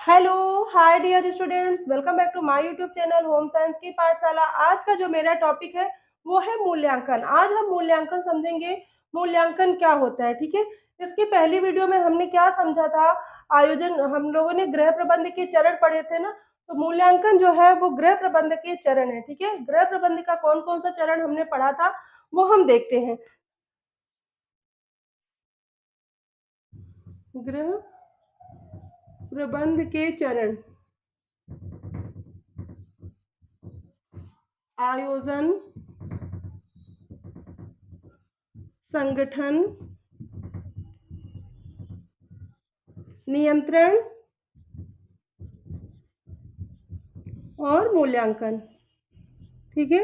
Hello, hi dear students, welcome back to my YouTube channel home science की पाठशाला। आज का जो मेरा टॉपिक है वो है मूल्यांकन। आज हम मूल्यांकन समझेंगे। मूल्यांकन क्या होता है, ठीक है। इसकी पहली वीडियो में हमने क्या समझा था? आयोजन, हम लोगों ने गृह प्रबंध के चरण पढ़े थे ना। तो मूल्यांकन जो है वो गृह प्रबंध के चरण है, ठीक है। गृह प्रबंध का कौन कौन सा चरण हमने पढ़ा था वो हम देखते हैं। गृह प्रबंध के चरण: आयोजन, संगठन, नियंत्रण और मूल्यांकन, ठीक है।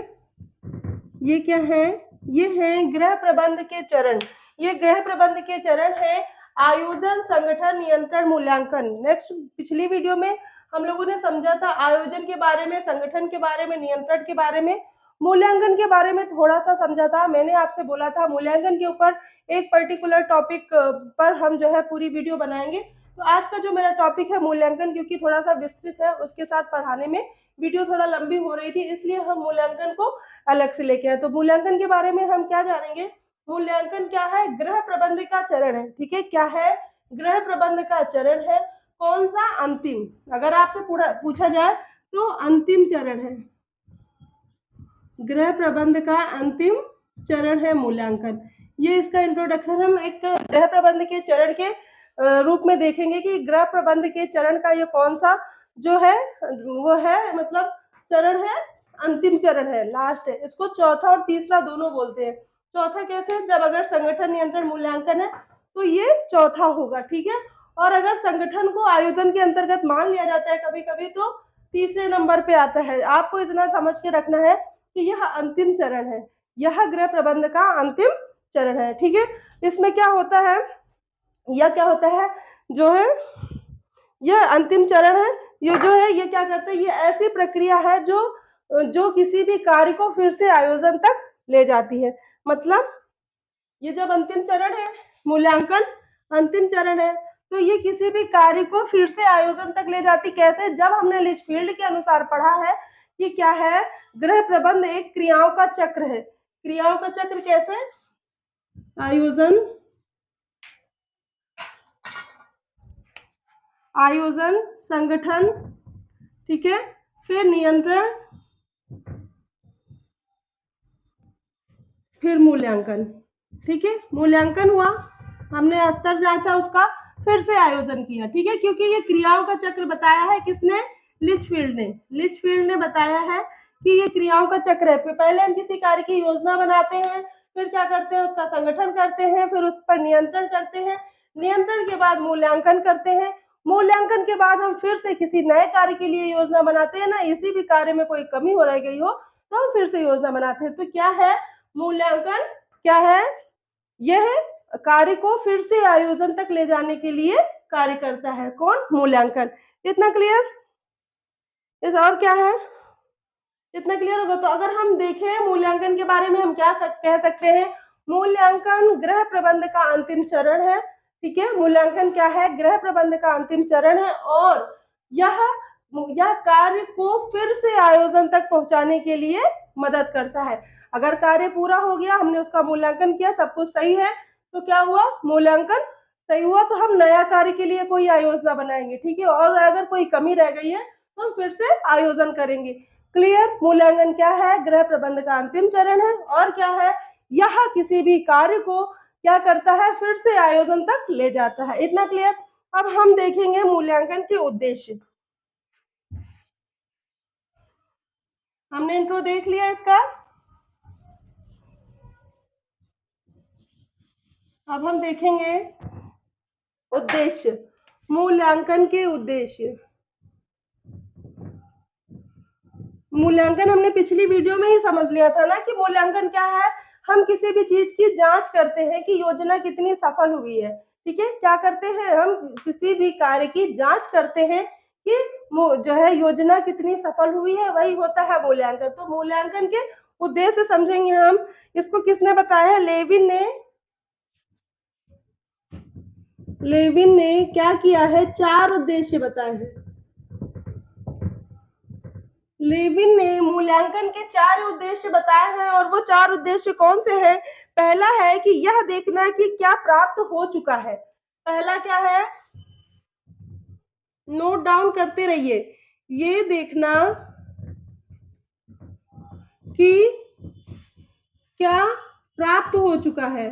ये क्या है? ये है गृह प्रबंध के चरण। ये गृह प्रबंध के चरण है: आयोजन, संगठन, नियंत्रण, मूल्यांकन। नेक्स्ट पिछली वीडियो में हम लोगों ने समझा था आयोजन के बारे में, संगठन के बारे में, नियंत्रण के बारे में, मूल्यांकन के बारे में थोड़ा सा समझा था। मैंने आपसे बोला था मूल्यांकन के ऊपर एक पर्टिकुलर टॉपिक पर हम जो है पूरी वीडियो बनाएंगे। तो आज का जो मेरा टॉपिक है मूल्यांकन, क्योंकि थोड़ा सा विस्तृत है, उसके साथ पढ़ाने में वीडियो थोड़ा लंबी हो रही थी, इसलिए हम मूल्यांकन को अलग से लेके आए। तो मूल्यांकन के बारे में हम क्या जानेंगे? मूल्यांकन क्या है? गृह प्रबंध का चरण है, ठीक है। क्या है? गृह प्रबंध का चरण है। कौन सा? अंतिम। अगर आपसे पूछा जाए तो अंतिम चरण है। गृह प्रबंध का अंतिम चरण है मूल्यांकन। ये इसका इंट्रोडक्शन हम एक गृह प्रबंध के चरण के रूप में देखेंगे कि गृह प्रबंध के चरण का ये कौन सा जो है वो है, मतलब चरण है, अंतिम चरण है, लास्ट है। इसको चौथा और तीसरा दोनों बोलते हैं। चौथा कैसे? जब अगर संगठन, नियंत्रण, मूल्यांकन है तो ये चौथा होगा, ठीक है। और अगर संगठन को आयोजन के अंतर्गत मान लिया जाता है कभी कभी तो तीसरे नंबर पे आता है। आपको इतना समझ के रखना है कि यह अंतिम चरण है। यह गृह प्रबंध का अंतिम चरण है, ठीक है। इसमें क्या होता है? यह क्या होता है जो है, यह अंतिम चरण है। ये जो है ये क्या करता है? ये ऐसी प्रक्रिया है जो जो किसी भी कार्य को फिर से आयोजन तक ले जाती है। मतलब ये जब अंतिम चरण है, मूल्यांकन अंतिम चरण है, तो ये किसी भी कार्य को फिर से आयोजन तक ले जाती। कैसे? जब हमने लिचफील्ड के अनुसार पढ़ा है कि क्या है, गृह प्रबंध एक क्रियाओं का चक्र है। क्रियाओं का चक्र कैसे? आयोजन, आयोजन, संगठन, ठीक है, फिर नियंत्रण, फिर मूल्यांकन, ठीक है। मूल्यांकन हुआ, हमने स्तर जांचा उसका, फिर से आयोजन किया, ठीक है। क्योंकि ये क्रियाओं का चक्र बताया है किसने? लिचफील्ड ने। लिचफील्ड ने बताया है कि ये क्रियाओं का चक्र है। पहले हम किसी कार्य की योजना बनाते हैं, फिर क्या करते हैं? उसका संगठन करते हैं, फिर उस पर नियंत्रण करते हैं, नियंत्रण के बाद मूल्यांकन करते हैं, मूल्यांकन के बाद हम फिर से किसी नए कार्य के लिए योजना बनाते हैं ना। इसी भी कार्य में कोई कमी हो रह गई हो तो हम फिर से योजना बनाते हैं। तो क्या है मूल्यांकन? क्या है? यह कार्य को फिर से आयोजन तक ले जाने के लिए कार्य करता है। कौन? मूल्यांकन। इतना क्लियर? इस और क्या है? इतना क्लियर होगा। तो अगर हम देखें मूल्यांकन के बारे में हम क्या कह सकते हैं? मूल्यांकन गृह प्रबंध का अंतिम चरण है, ठीक है। मूल्यांकन क्या है? गृह प्रबंध का अंतिम चरण है और यह यह कार्य को फिर से आयोजन तक पहुंचाने के लिए मदद करता है। अगर कार्य पूरा हो गया, हमने उसका मूल्यांकन किया, सब कुछ सही है, तो क्या हुआ? मूल्यांकन सही हुआ, तो हम नया कार्य के लिए कोई आयोजना बनाएंगे, ठीक है। और अगर कोई कमी रह गई है तो हम फिर से आयोजन करेंगे। क्लियर? मूल्यांकन क्या है? गृह प्रबंध का अंतिम चरण है। और क्या है? यह किसी भी कार्य को क्या करता है? फिर से आयोजन तक ले जाता है। इतना क्लियर? अब हम देखेंगे मूल्यांकन के उद्देश्य। हमने इंट्रो देख लिया इसका, अब हम देखेंगे उद्देश्य। मूल्यांकन के उद्देश्य। मूल्यांकन हमने पिछली वीडियो में ही समझ लिया था ना कि मूल्यांकन क्या है। हम किसी भी चीज की जांच करते हैं कि योजना कितनी सफल हुई है, ठीक है। क्या करते हैं? हम किसी भी कार्य की जांच करते हैं कि जो है योजना कितनी सफल हुई है, वही होता है मूल्यांकन। तो मूल्यांकन के उद्देश्य समझेंगे हम। इसको किसने बताया है? लेविन ने। लेविन ने क्या किया है? 4 उद्देश्य बताए हैं। लेविन ने मूल्यांकन के 4 उद्देश्य बताए हैं और वो 4 उद्देश्य कौन से हैं? पहला है कि यह देखना कि क्या प्राप्त हो चुका है। पहला क्या है? नोट डाउन करते रहिए। ये देखना कि क्या प्राप्त हो चुका है।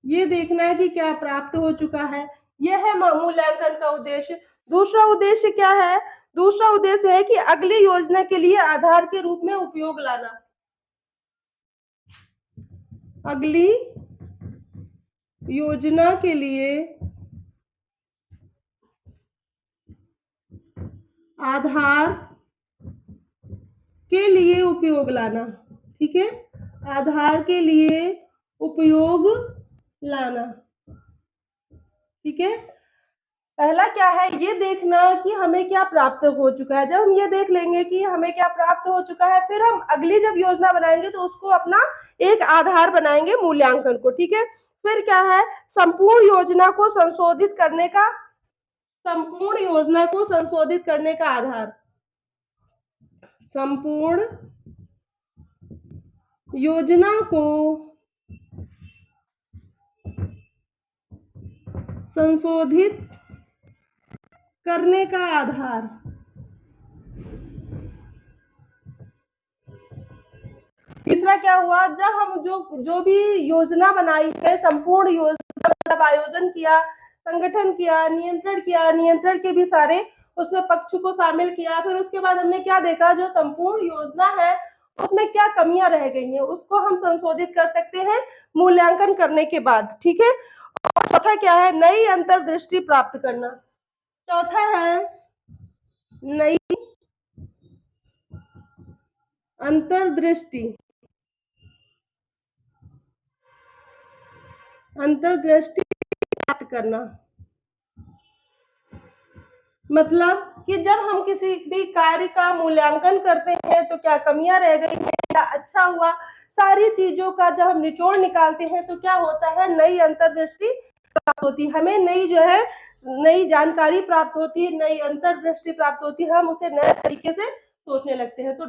ये देखना है कि क्या प्राप्त हो चुका है। यह है मूल्यांकन का उद्देश्य। दूसरा उद्देश्य क्या है? दूसरा उद्देश्य है कि अगली योजना के लिए आधार के रूप में उपयोग लाना। अगली योजना के लिए आधार के लिए उपयोग लाना। ठीक है, आधार के लिए उपयोग लाना। ठीक है, पहला क्या है? ये देखना कि हमें क्या प्राप्त हो चुका है। जब हम ये देख लेंगे कि हमें क्या प्राप्त हो चुका है, फिर हम अगली जब योजना बनाएंगे तो उसको अपना एक आधार बनाएंगे मूल्यांकन को। ठीक है, फिर क्या है? संपूर्ण योजना को संशोधित करने का, संपूर्ण योजना को संशोधित करने का आधार। संपूर्ण योजना को संशोधित करने का आधार। तीसरा क्या हुआ? जब हम जो भी योजना बनाई है, संपूर्ण योजना मतलब आयोजन किया, संगठन किया, नियंत्रण के भी सारे उसमें पक्ष को शामिल किया। फिर उसके बाद हमने क्या देखा? जो संपूर्ण योजना है उसमें क्या कमियां रह गई हैं, उसको हम संशोधित कर सकते हैं मूल्यांकन करने के बाद। ठीक है, और चौथा क्या है? नई अंतर्दृष्टि प्राप्त करना। चौथा है नई अंतर्दृष्टि। अंतर्दृष्टि प्राप्त करना मतलब कि जब हम किसी भी कार्य का मूल्यांकन करते हैं तो क्या कमियां रह गई हैं, क्या अच्छा हुआ, सारी चीजों का जब हम निचोड़ निकालते हैं तो क्या होता है? नई अंतर्दृष्टि प्राप्त होती है। हमें नई जो है नई जानकारी प्राप्त होती है, नई अंतर्दृष्टि प्राप्त होती है, हम उसे नए तरीके से सोचने लगते हैं। तो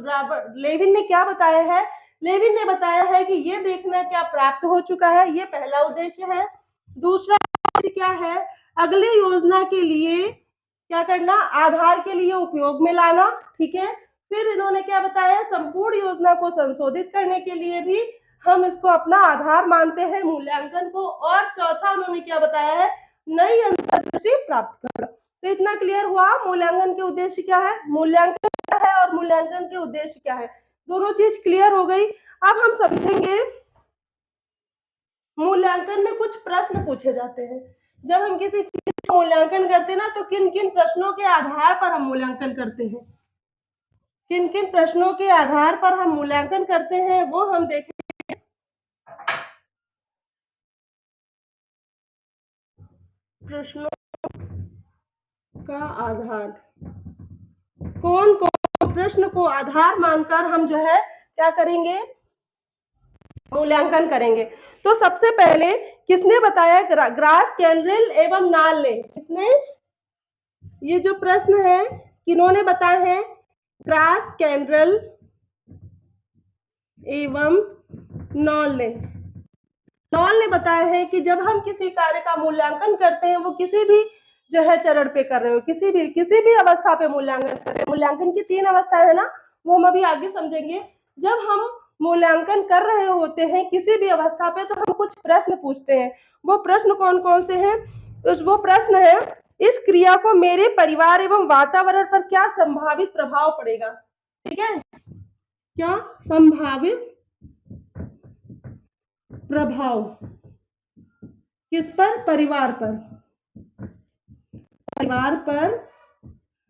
लेविन ने क्या बताया है? लेविन ने बताया है कि ये देखना क्या प्राप्त हो चुका है, ये पहला उद्देश्य है। दूसरा उद्देश्य क्या है? अगली योजना के लिए क्या करना? आधार के लिए उपयोग में लाना। ठीक है, फिर इन्होंने क्या बताया? संपूर्ण योजना को संशोधित करने के लिए भी हम इसको अपना आधार मानते हैं मूल्यांकन को। और चौथा उन्होंने क्या बताया है? नई अंतर्दृष्टि प्राप्त करना। तो इतना क्लियर हुआ मूल्यांकन के उद्देश्य क्या है, मूल्यांकन क्या है और मूल्यांकन के उद्देश्य क्या है। दोनों चीज क्लियर हो गई। अब हम समझेंगे मूल्यांकन में कुछ प्रश्न पूछे जाते हैं। जब हम किसी चीज का मूल्यांकन करते हैं ना, तो किन किन प्रश्नों के आधार पर हम मूल्यांकन करते हैं, किन किन प्रश्नों के आधार पर हम मूल्यांकन करते हैं वो हम देखें। प्रश्नों का आधार, कौन कौन प्रश्न को आधार मानकर हम जो है क्या करेंगे? मूल्यांकन करेंगे। तो सबसे पहले किसने बताया? ग्रास, कैनरेल एवं नाल ने। किसने? ये जो प्रश्न है किन्होंने बताए हैं? ग्रास, कैनरेल एवं नॉल ने। नॉल ने बताया है कि जब हम किसी कार्य का मूल्यांकन करते हैं, वो किसी भी जो है चरण पे कर रहे हो, किसी भी अवस्था पे मूल्यांकन कर रहे हैं। मूल्यांकन की 3 अवस्थाएं है ना, वो हम अभी आगे समझेंगे। जब हम मूल्यांकन कर रहे होते हैं किसी भी अवस्था पे, तो हम कुछ प्रश्न पूछते हैं। वो प्रश्न कौन कौन से हैं? वो प्रश्न है, इस क्रिया को मेरे परिवार एवं वातावरण पर क्या संभावित प्रभाव पड़ेगा। ठीक है, क्या संभावित प्रभाव, किस पर? परिवार पर। परिवार पर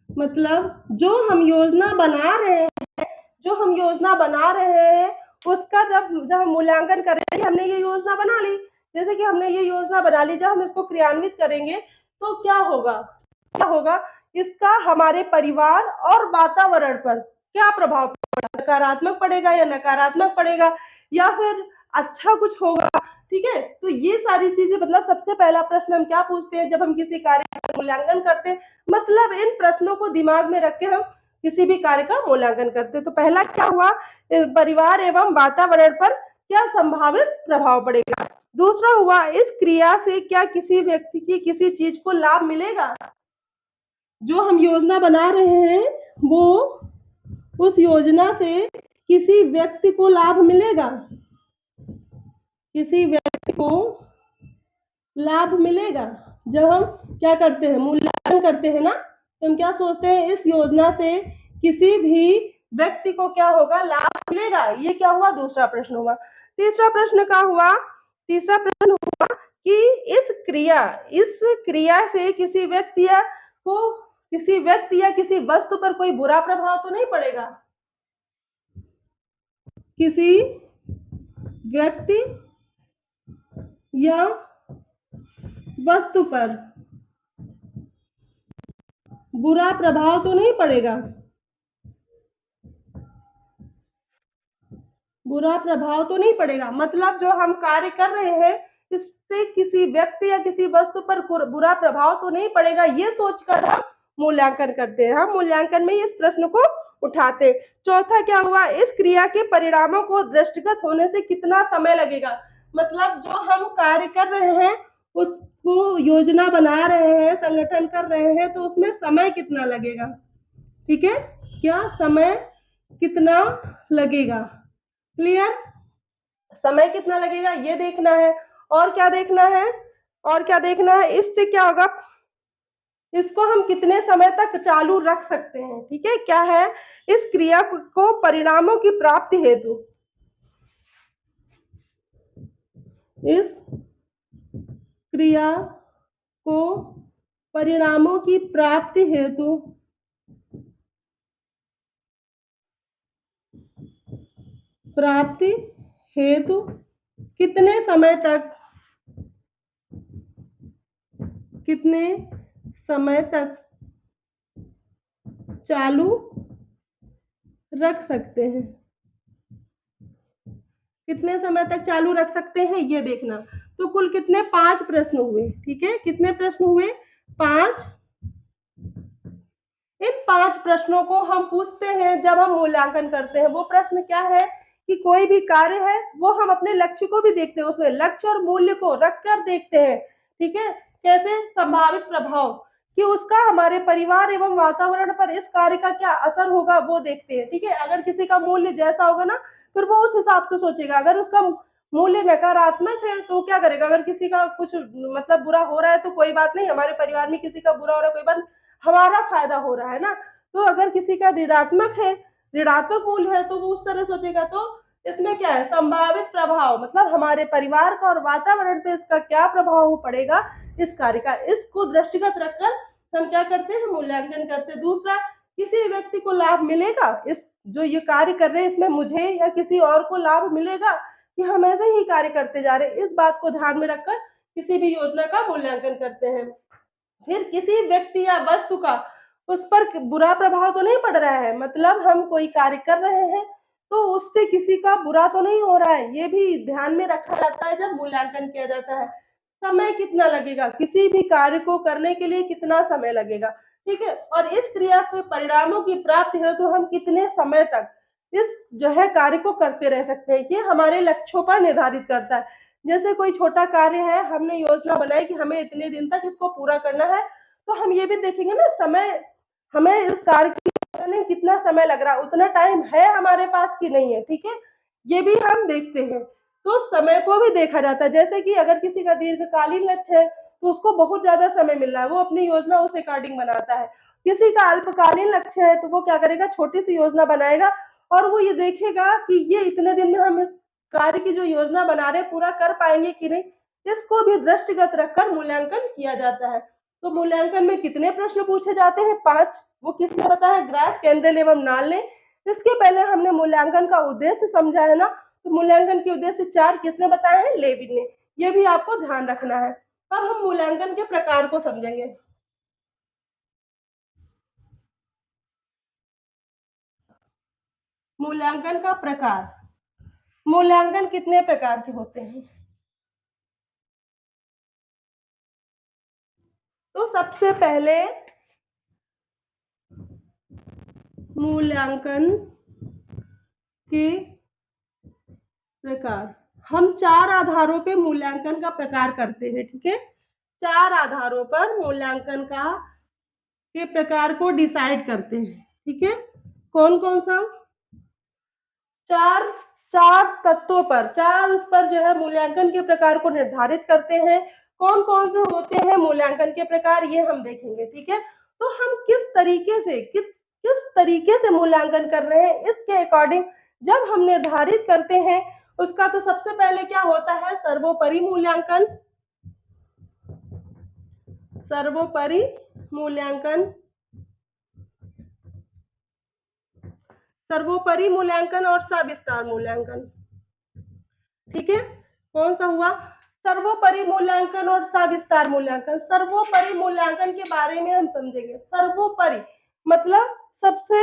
मतलब जो हम योजना बना रहे हैं, जो हम योजना बना रहे हैं उसका जब हम मूल्यांकन करेंगे, हमने ये योजना बना ली, जैसे कि हमने ये योजना बना ली, जब हम इसको क्रियान्वित करेंगे तो क्या होगा? क्या होगा? इसका हमारे परिवार और वातावरण पर क्या प्रभाव पड़ेगा? सकारात्मक पड़ेगा या नकारात्मक पड़ेगा, या फिर अच्छा कुछ होगा। ठीक है, तो ये सारी चीजें मतलब सबसे पहला प्रश्न हम क्या पूछते हैं जब हम किसी कार्य मूल्यांकन करते हैं। मतलब इन प्रश्नों को दिमाग में रख के हम किसी भी कार्य का मूल्यांकन करते हैं। तो पहला क्या हुआ, परिवार एवं वातावरण पर क्या संभावित प्रभाव पड़ेगा। दूसरा हुआ, इस क्रिया से क्या किसी व्यक्ति की किसी चीज को लाभ मिलेगा। जो हम योजना बना रहे हैं वो उस योजना से किसी व्यक्ति को लाभ मिलेगा, किसी व्यक्ति को लाभ मिलेगा। जब हम क्या करते हैं, मूल्यांकन करते हैं ना, तो हम क्या सोचते हैं, इस योजना से किसी भी व्यक्ति को क्या होगा, लाभ मिलेगा। ये क्या हुआ, दूसरा प्रश्न हुआ। तीसरा प्रश्न क्या हुआ, तीसरा प्रश्न हुआ कि इस क्रिया से किसी व्यक्ति या किसी वस्तु पर कोई बुरा प्रभाव तो नहीं पड़ेगा। किसी व्यक्ति या वस्तु पर बुरा प्रभाव तो नहीं पड़ेगा, बुरा प्रभाव तो नहीं पड़ेगा। मतलब जो हम कार्य कर रहे हैं इससे किसी व्यक्ति या किसी वस्तु पर बुरा प्रभाव तो नहीं पड़ेगा, ये सोचकर हम मूल्यांकन करते हैं। हम मूल्यांकन में इस प्रश्न को उठाते। चौथा क्या हुआ, इस क्रिया के परिणामों को दृष्टिगत होने से कितना समय लगेगा। मतलब जो हम कार्य कर रहे हैं उसको योजना बना रहे हैं, संगठन कर रहे हैं, तो उसमें समय कितना लगेगा। ठीक है, क्या समय कितना लगेगा, क्लियर, समय कितना लगेगा ये देखना है। और क्या देखना है, और क्या देखना है, इससे क्या होगा, इसको हम कितने समय तक चालू रख सकते हैं। ठीक है, क्या है, इस क्रिया को परिणामों की प्राप्ति हेतु, इस क्रिया को परिणामों की प्राप्ति हेतु कितने समय तक चालू रख सकते हैं, कितने समय तक चालू रख सकते हैं ये देखना। तो कुल कितने, 5 प्रश्न हुए। ठीक है, कितने प्रश्न हुए, 5। इन 5 प्रश्नों को हम पूछते हैं जब हम मूल्यांकन करते हैं। वो प्रश्न क्या है कि कोई भी कार्य है वो हम अपने लक्ष्य को भी देखते हैं, उसमें लक्ष्य और मूल्य को रखकर देखते हैं। ठीक है, कैसे, संभावित प्रभाव कि उसका हमारे परिवार एवं वातावरण पर इस कार्य का क्या असर होगा वो देखते हैं। ठीक है, अगर किसी का मूल्य जैसा होगा ना फिर वो उस हिसाब से सोचेगा। अगर उसका मूल्य नकारात्मक है तो क्या करेगा, अगर किसी का कुछ मतलब बुरा हो रहा है तो कोई बात नहीं, हमारे परिवार में किसी का बुरा हो रहा है कोई बात, हमारा फायदा हो रहा है ना। तो अगर किसी का ऋणात्मक मूल्य है तो वो उस तरह सोचेगा। तो इसमें क्या है, संभावित प्रभाव, मतलब हमारे परिवार का और वातावरण पे इसका क्या प्रभाव पड़ेगा इस कार्य का, इसको दृष्टिगत रखकर हम क्या करते हैं, मूल्यांकन करते हैं। दूसरा, किसी व्यक्ति को लाभ मिलेगा, इस जो ये कार्य कर रहे हैं इसमें मुझे या किसी और को लाभ मिलेगा कि हम ऐसे ही कार्य करते जा रहे हैं, इस बात को ध्यान में रखकर किसी भी योजना का मूल्यांकन करते हैं। फिर किसी व्यक्ति या वस्तु का उस पर बुरा प्रभाव तो नहीं पड़ रहा है, मतलब हम कोई कार्य कर रहे हैं तो उससे किसी का बुरा तो नहीं हो रहा है, ये भी ध्यान में रखा जाता है जब मूल्यांकन किया जाता है। समय कितना लगेगा, किसी भी कार्य को करने के लिए कितना समय लगेगा। ठीक है, और इस क्रिया के परिणामों की प्राप्ति है तो हम कितने समय तक इस जो है कार्य को करते रह सकते हैं, ये हमारे लक्ष्यों पर निर्धारित करता है। जैसे कोई छोटा कार्य है, हमने योजना बनाई कि हमें इतने दिन तक इसको पूरा करना है, तो हम ये भी देखेंगे ना समय, हमें इस कार्य करने कितना समय लग रहा है, उतना टाइम है हमारे पास कि नहीं है। ठीक है, ये भी हम देखते हैं। तो समय को भी देखा जाता है, जैसे कि अगर किसी का दीर्घकालीन लक्ष्य है तो उसको बहुत ज्यादा समय मिल रहा है, वो अपनी योजना उस अकॉर्डिंग बनाता है। किसी का अल्पकालीन लक्ष्य है तो वो क्या करेगा, छोटी सी योजना बनाएगा और वो ये देखेगा कि ये इतने दिन में हम इस कार्य की जो योजना बना रहे पूरा कर पाएंगे कि नहीं, इसको भी दृष्टिगत रखकर मूल्यांकन किया जाता है। तो मूल्यांकन में कितने प्रश्न पूछे जाते हैं, 5। वो किसने बताया, ग्रास, कैंडल एवं नाल ने। इसके पहले हमने मूल्यांकन का उद्देश्य समझा है ना, तो मूल्यांकन के उद्देश्य 4 किसने बताए हैं, लेविन ने। ये भी आपको ध्यान रखना है। अब हम मूल्यांकन के प्रकार को समझेंगे। मूल्यांकन का प्रकार, मूल्यांकन कितने प्रकार के होते हैं। तो सबसे पहले मूल्यांकन के प्रकार, हम 4 आधारों पे मूल्यांकन का प्रकार करते हैं, ठीक है। 4 आधारों पर मूल्यांकन के प्रकार को डिसाइड करते हैं, ठीक है। कौन कौन सा? चार तत्वों पर, 4 उस पर जो है मूल्यांकन के प्रकार को निर्धारित करते हैं। कौन कौन से होते हैं मूल्यांकन के प्रकार, ये हम देखेंगे, ठीक है। तो हम किस तरीके से मूल्यांकन कर रहे हैं, इसके अकॉर्डिंग जब हम निर्धारित करते हैं उसका, तो सबसे पहले क्या होता है? सर्वोपरि मूल्यांकन। सर्वोपरि मूल्यांकन, सर्वोपरि मूल्यांकन और सविस्तार मूल्यांकन, ठीक है। कौन सा हुआ? सर्वोपरि मूल्यांकन और सविस्तार मूल्यांकन। सर्वोपरि मूल्यांकन के बारे में हम समझेंगे। सर्वोपरि मतलब सबसे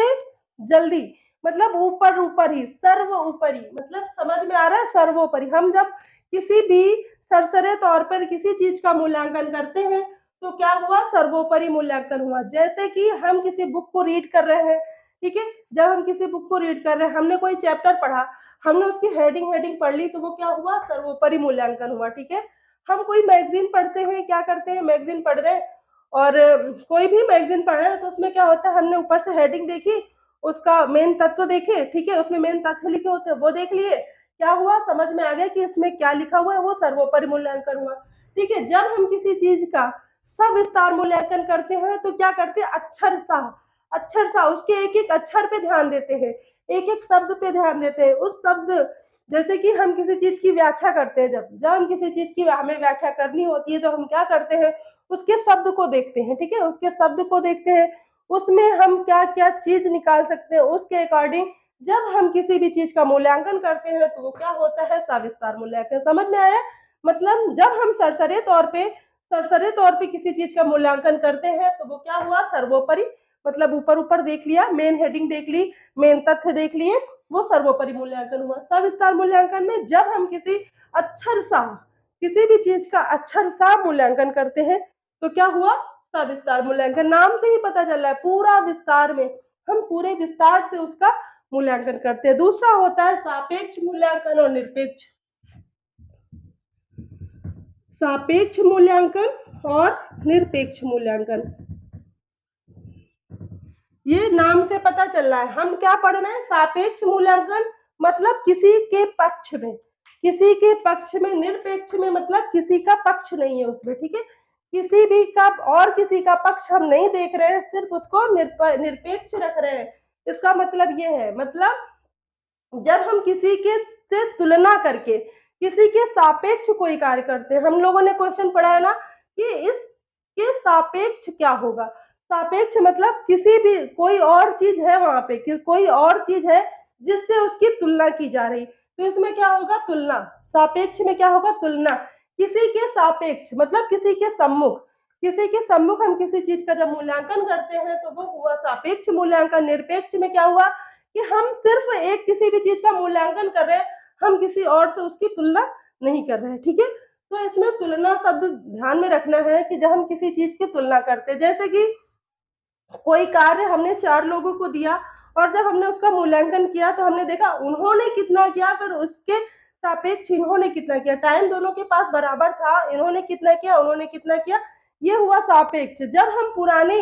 जल्दी, मतलब ऊपर ऊपर ही। सर्वोपरि मतलब समझ में आ रहा है? सर्वोपरि, हम जब किसी भी सरसरे तौर पर किसी चीज का मूल्यांकन करते हैं तो क्या हुआ? सर्वोपरि मूल्यांकन हुआ। जैसे कि हम किसी बुक को रीड कर रहे हैं, ठीक है। जब हम किसी बुक को रीड कर रहे हैं, हमने कोई चैप्टर पढ़ा, हमने उसकी हेडिंग पढ़ ली, तो वो क्या हुआ? सर्वोपरि मूल्यांकन हुआ, ठीक है। हम कोई मैगजीन पढ़ते हैं, क्या करते हैं? मैगजीन पढ़ रहे हैं और कोई भी मैगजीन पढ़ रहे हैं तो उसमें क्या होता है? हमने ऊपर से हेडिंग देखी, उसका मेन तत्व देखे, ठीक है, उसमें मेन तथ्य लिखे होते हैं, वो देख लिए, क्या हुआ? समझ में आ गया कि इसमें क्या लिखा हुआ है, वो सर्वोपरि मूल्यांकन हुआ, ठीक है। जब हम किसी चीज का सविस्तार मूल्यांकन करते हैं तो क्या करते हैं? अक्षर सा उसके एक एक अक्षर पे ध्यान देते हैं, एक एक शब्द पे ध्यान देते हैं। उस शब्द, जैसे कि हम किसी चीज की व्याख्या करते हैं, जब हम किसी चीज की हमें व्याख्या करनी होती है तो हम क्या करते हैं? उसके शब्द को देखते हैं, ठीक है, उसके शब्द को देखते हैं, उसमें हम क्या क्या चीज निकाल सकते हैं, उसके अकॉर्डिंग जब हम किसी भी चीज का मूल्यांकन करते हैं तो वो क्या होता है? सविस्तार मूल्यांकन। समझ में आया? मतलब जब हम सरसरे तौर पे किसी चीज का मूल्यांकन करते हैं तो वो क्या हुआ? सर्वोपरि, मतलब ऊपर ऊपर देख लिया, मेन हेडिंग देख ली, मेन तथ्य देख लिए, वो सर्वोपरि मूल्यांकन हुआ। सविस्तार मूल्यांकन में जब हम किसी भी चीज का अक्षर सा मूल्यांकन करते हैं तो क्या हुआ? सविस्तार मूल्यांकन। नाम से ही पता चल रहा है, पूरा विस्तार में, हम पूरे विस्तार से उसका मूल्यांकन करते हैं। दूसरा होता है सापेक्ष मूल्यांकन और निरपेक्ष। सापेक्ष मूल्यांकन और निरपेक्ष मूल्यांकन, ये नाम से पता चल रहा है। हम क्या पढ़ रहे हैं? सापेक्ष मूल्यांकन मतलब किसी के पक्ष में, किसी के पक्ष में। निरपेक्ष में मतलब किसी का पक्ष नहीं है उसमें, ठीक है, किसी भी का और किसी का पक्ष हम नहीं देख रहे हैं, सिर्फ उसको निरपेक्ष रख रहे हैं। इसका मतलब ये है, मतलब जब हम किसी के से तुलना करके किसी के सापेक्ष कोई कार्य करते हैं, हम लोगों ने क्वेश्चन पढ़ा है ना कि इसके सापेक्ष क्या होगा। सापेक्ष मतलब किसी भी, कोई और चीज है वहां पे, कोई और चीज है जिससे उसकी तुलना की जा रही, तो इसमें क्या होगा? तुलना। सापेक्ष में क्या होगा? तुलना। किसी के सापेक्ष मतलब किसी के सम्मुख, किसी के सम्मुख हम किसी चीज का जब मूल्यांकन करते हैं तो वो हुआ सापेक्ष मूल्यांकन। निरपेक्ष में क्या हुआ कि हम सिर्फ एक किसी भी चीज का मूल्यांकन कर रहे हैं, हम किसी और से उसकी तुलना नहीं कर रहे हैं, ठीक है। तो इसमें तुलना शब्द ध्यान में रखना है कि जब हम किसी चीज की तुलना करते हैं, जैसे कि कोई कार्य हमने 4 लोगों को दिया और जब हमने उसका मूल्यांकन किया तो हमने देखा उन्होंने कितना किया, फिर उसके सापेक्ष इन्होंने कितना किया, टाइम दोनों के पास बराबर था, इन्होंने कितना किया, उन्होंने कितना किया, ये हुआ सापेक्ष। जब हम पुराने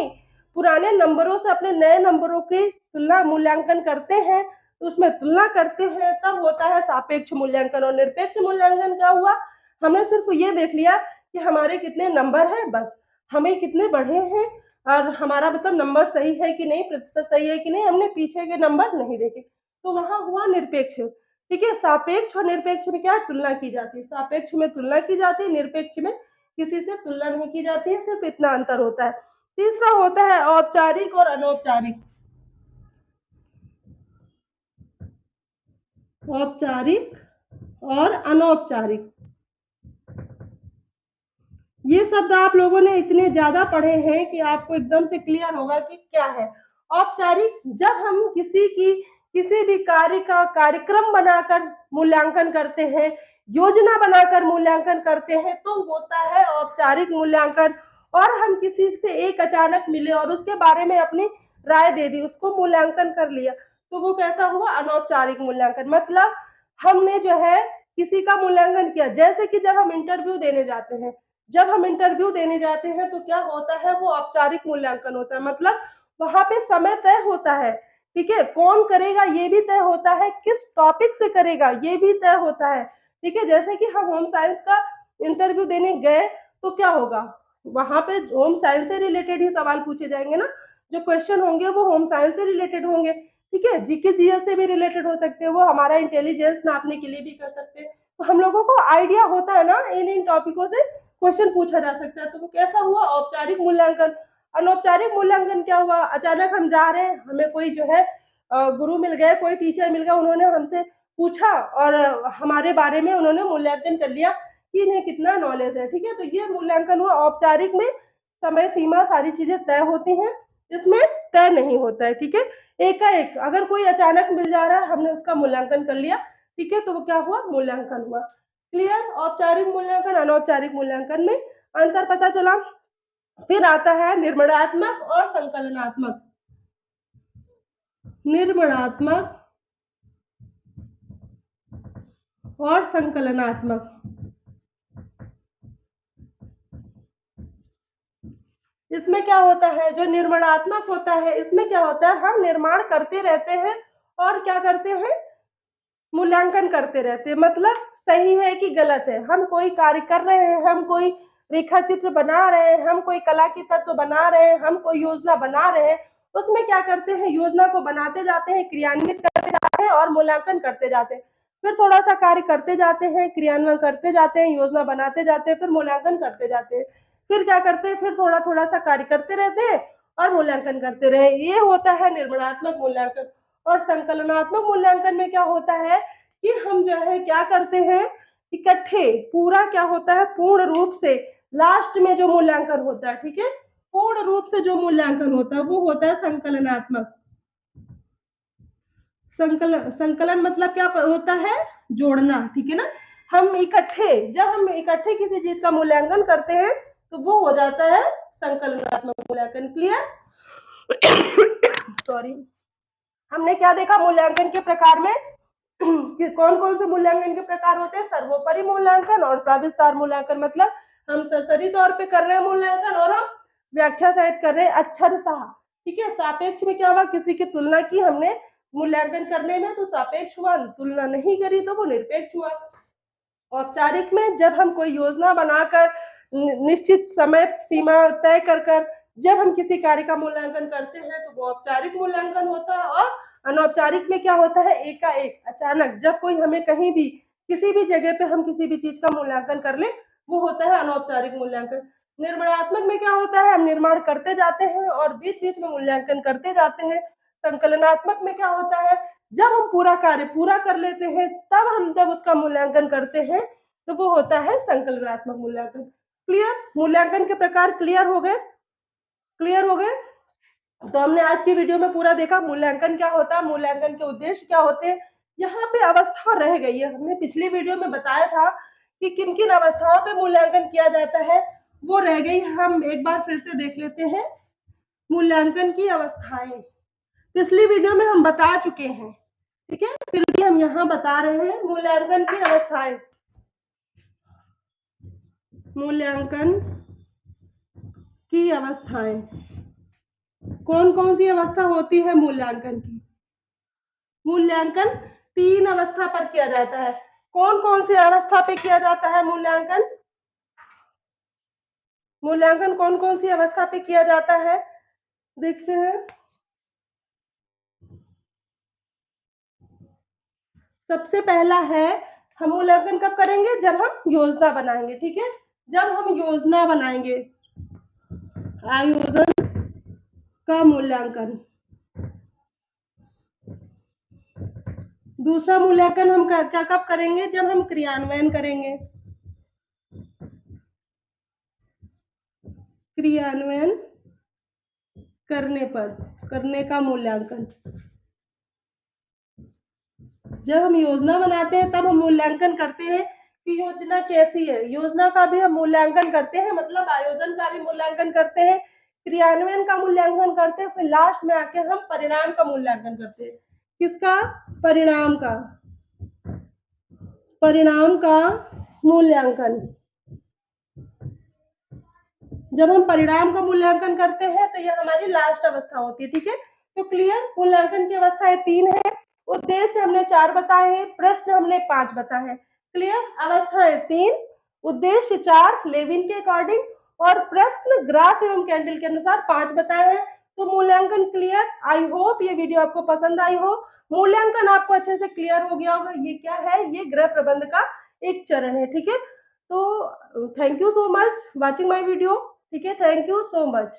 पुराने नंबरों से अपने नए नंबरों की तुलना मूल्यांकन करते हैं तो उसमें तुलना करते हैं, तब होता है सापेक्ष मूल्यांकन। और निरपेक्ष मूल्यांकन क्या हुआ? हमें सिर्फ ये देख लिया कि हमारे कितने नंबर हैं, बस हमें कितने बढ़े हैं और हमारा मतलब नंबर सही है कि नहीं, प्रतिशत सही है कि नहीं, हमने पीछे के नंबर नहीं देखे, तो वहां हुआ निरपेक्ष, ठीक है। सापेक्ष और निरपेक्ष में क्या तुलना की जाती है? सापेक्ष में तुलना की जाती है, निरपेक्ष में किसी से तुलना नहीं की जाती है, सिर्फ इतना अंतर होता है। तीसरा होता है औपचारिक और अनौपचारिक। औपचारिक और अनौपचारिक, ये शब्द आप लोगों ने इतने ज्यादा पढ़े हैं कि आपको एकदम से क्लियर होगा कि क्या है औपचारिक। जब हम किसी भी कार्य का कार्यक्रम बनाकर मूल्यांकन करते हैं, योजना बनाकर मूल्यांकन करते हैं, तो होता है औपचारिक मूल्यांकन। और हम किसी से एक अचानक मिले और उसके बारे में अपनी राय दे दी, उसको मूल्यांकन कर लिया, तो वो कैसा हुआ? अनौपचारिक मूल्यांकन। मतलब हमने जो है किसी का मूल्यांकन किया। जैसे कि जब हम इंटरव्यू देने जाते हैं, जब हम इंटरव्यू देने जाते हैं तो क्या होता है? वो औपचारिक मूल्यांकन होता है। मतलब वहां पे समय तय होता है, ठीक है, कौन करेगा ये भी तय होता है, किस टॉपिक से करेगा ये भी तय होता है, ठीक है। जैसे कि हम होम साइंस का इंटरव्यू देने गए तो क्या होगा? वहां पे होम साइंस से रिलेटेड ही सवाल पूछे जाएंगे ना, जो क्वेश्चन होंगे वो होम साइंस से रिलेटेड होंगे, ठीक है। जीके जीएस से भी रिलेटेड हो सकते हैं, वो हमारा इंटेलिजेंस नापने के लिए भी कर सकते हैं। तो हम लोगों को आइडिया होता है ना इन टॉपिकों से क्वेश्चन पूछा जा सकता है। तो वो कैसा हुआ? औपचारिक मूल्यांकन। अनौपचारिक मूल्यांकन क्या हुआ? अचानक हम जा रहे हैं, हमें कोई जो है गुरु मिल गए, कोई टीचर मिल गया, उन्होंने हमसे पूछा और हमारे बारे में उन्होंने मूल्यांकन कर लिया कि इन्हें कितना नॉलेज है, ठीक है। तो ये मूल्यांकन हुआ। औपचारिक में समय सीमा सारी चीजें तय होती हैं, इसमें तय नहीं होता है, ठीक है। एकाएक अगर कोई अचानक मिल जा रहा है, हमने उसका मूल्यांकन कर लिया, ठीक है, तो वो क्या हुआ? मूल्यांकन हुआ। क्लियर? औपचारिक मूल्यांकन अनौपचारिक मूल्यांकन में अंतर पता चला। फिर आता है निर्माणात्मक और संकलनात्मक। निर्माणात्मक और संकलनात्मक। इसमें क्या होता है? जो निर्माणात्मक होता है, इसमें क्या होता है? हम निर्माण करते रहते हैं और क्या करते हैं? मूल्यांकन करते रहते हैं। मतलब सही है कि गलत है, हम कोई कार्य कर रहे हैं, हम कोई रेखा चित्र बना रहे हैं, हम कोई कला की तत्व बना रहे हैं, हम कोई योजना बना रहे हैं, उसमें क्या करते हैं? योजना को बनाते जाते हैं, क्रियान्वित करते जाते हैं और मूल्यांकन करते जाते हैं। फिर थोड़ा सा कार्य करते जाते हैं, क्रियान्वयन करते जाते हैं, योजना बनाते जाते हैं, फिर मूल्यांकन करते जाते हैं। फिर क्या करते हैं? फिर थोड़ा थोड़ा सा कार्य करते रहते हैं और मूल्यांकन करते रहे। ये होता है निर्माणात्मक मूल्यांकन। और संकलनात्मक मूल्यांकन में क्या होता है कि हम जो है क्या करते हैं? इकट्ठे पूरा क्या होता है? पूर्ण रूप से लास्ट में जो मूल्यांकन होता है, ठीक है, पूर्ण रूप से जो मूल्यांकन होता है वो होता है संकलनात्मक। संकलन मतलब क्या होता है? जोड़ना, ठीक है ना। हम इकट्ठे, जब हम इकट्ठे किसी चीज का मूल्यांकन करते हैं तो वो हो जाता है संकलनात्मक मूल्यांकन। क्लियर? सॉरी। हमने क्या देखा मूल्यांकन के प्रकार में? कि कौन कौन से मूल्यांकन के प्रकार होते हैं? सर्वोपरि मूल्यांकन और सविस्तार मूल्यांकन। मतलब हम सरसरी तौर पे कर रहे हैं मूल्यांकन और हम व्याख्या सहित कर रहे हैं अक्षरशः, ठीक है। सापेक्ष में क्या हुआ? किसी की तुलना की हमने मूल्यांकन करने में, तो सापेक्ष हुआ। तुलना नहीं करी तो वो निरपेक्ष हुआ। औपचारिक में जब हम कोई योजना बनाकर निश्चित समय सीमा तय कर जब हम किसी कार्य का मूल्यांकन करते हैं तो वो औपचारिक मूल्यांकन होता है। और अनौपचारिक में क्या होता है? एकाएक अचानक जब कोई हमें कहीं भी किसी भी जगह पे हम किसी भी चीज का मूल्यांकन कर ले, वो होता है अनौपचारिक मूल्यांकन। निर्माणात्मक में क्या होता है? हम निर्माण करते जाते हैं और बीच बीच में मूल्यांकन करते जाते हैं। संकलनात्मक में क्या होता है? जब हम पूरा कार्य पूरा कर लेते हैं तब हम जब उसका मूल्यांकन करते हैं तो वो होता है संकलनात्मक मूल्यांकन। क्लियर? मूल्यांकन के प्रकार क्लियर हो गए? क्लियर हो गए? तो हमने आज की वीडियो में पूरा देखा मूल्यांकन क्या होता है, मूल्यांकन के उद्देश्य क्या होते हैं। यहाँ पे अवस्था रह गई है, हमने पिछली वीडियो में बताया था कि किन किन अवस्थाओं पे मूल्यांकन किया जाता है, वो रह गई। हम एक बार फिर से देख लेते हैं मूल्यांकन की अवस्थाएं। पिछली वीडियो में हम बता चुके हैं, ठीक है, फिर भी हम यहाँ बता रहे हैं मूल्यांकन की अवस्थाएं। मूल्यांकन की अवस्थाएं कौन कौन सी अवस्था होती है मूल्यांकन की? मूल्यांकन 3 अवस्था पर किया जाता है। कौन कौन सी अवस्था पे किया जाता है मूल्यांकन? मूल्यांकन कौन कौन सी अवस्था पे किया जाता है? देखते हैं। सबसे पहला है, हम मूल्यांकन कब करेंगे? जब हम योजना बनाएंगे, ठीक है। जब हम योजना बनाएंगे, आयोजन का मूल्यांकन। दूसरा मूल्यांकन हम क्या कब करेंगे? जब हम क्रियान्वयन करेंगे। क्रियान्वयन करने पर, करने का मूल्यांकन। जब हम योजना बनाते हैं तब हम मूल्यांकन करते हैं कि योजना कैसी है। योजना का भी हम मूल्यांकन करते हैं, मतलब आयोजन का भी मूल्यांकन करते हैं, क्रियान्वयन का मूल्यांकन करते हैं, फिर लास्ट में आके हम परिणाम का मूल्यांकन करते हैं। किसका? परिणाम का। परिणाम का मूल्यांकन। जब हम परिणाम का मूल्यांकन करते हैं तो यह हमारी लास्ट अवस्था होती है। ठीक है, तो क्लियर, मूल्यांकन की अवस्थाएं 3 है, उद्देश्य हमने 4 बताए हैं, प्रश्न हमने 5 बताए हैं। क्लियर, अवस्थाएं 3, उद्देश्य 4 लेविन के अकॉर्डिंग, और प्रश्न ग्राफ एवं कैंडल के अनुसार 5 बताए हैं। तो मूल्यांकन क्लियर। आई होप ये वीडियो आपको पसंद आई हो, मूल्यांकन आपको अच्छे से क्लियर हो गया होगा। ये क्या है? ये गृह प्रबंध का एक चरण है। ठीक है, तो thank you so much watching my video. ठीक है, थैंक यू सो मच।